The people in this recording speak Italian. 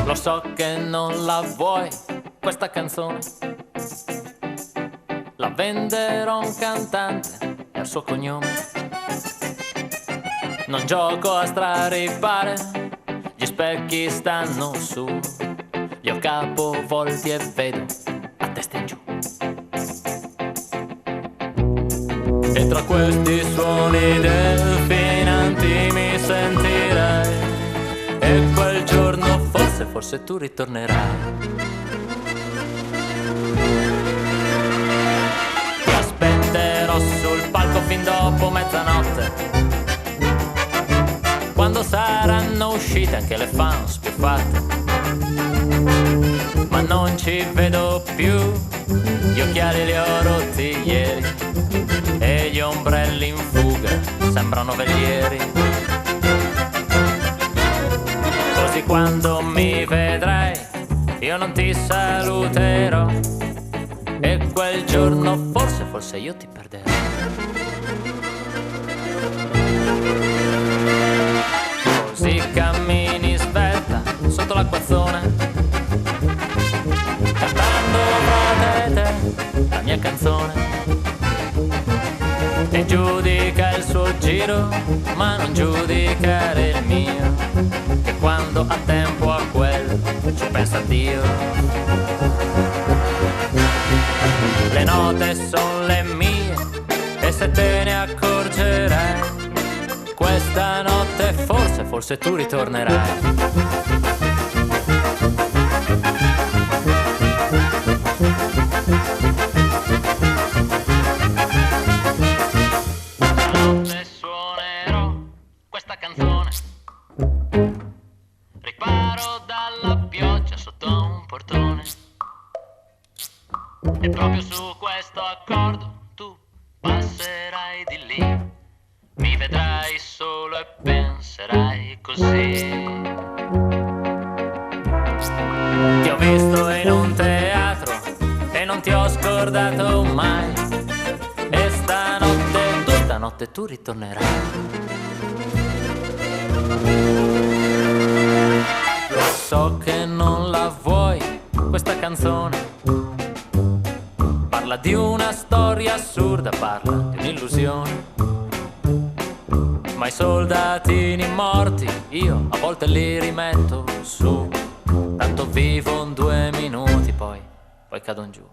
Lo so che non la vuoi, questa canzone. La venderò a un cantante e al suo cognome. Non gioco a straripare, gli specchi stanno su, li ho capovolti e vedo a testa in giù. E tra questi suoni delfinanti mi sentirai, e quel giorno forse tu ritornerai. Ti aspetterò sul palco fin dopo mezzanotte, quando saranno uscite anche le fans più fatte. Ma non ci vedo più, gli occhiali li ho rotti ieri e gli ombrelli in fuga sembrano velieri. Così quando mi vedrai io non ti saluterò, e quel giorno forse io ti perderò. Così cammini svelta sotto l'acquazzone, cantando protete la mia canzone, e giudica il suo giro ma non giudicare il mio, che quando ha tempo a quello ci pensa Dio. Le note son le mie e se te ne accorgerai, questa notte forse tu ritornerai. Stanotte suonerò questa canzone, riparo dalla pioggia sotto un portone, e proprio su questo accordo tu passerai di lì, mi vedrai solo e penserai così. Ti ho visto in un teatro e non ti ho scordato mai, e stanotte tu ritornerai. Lo so che non la vuoi, questa canzone parla di una storia assurda, parla di un'illusione, ma i soldatini morti io a volte li rimetto su, tanto vivo in 2 minuti, poi cadon giù.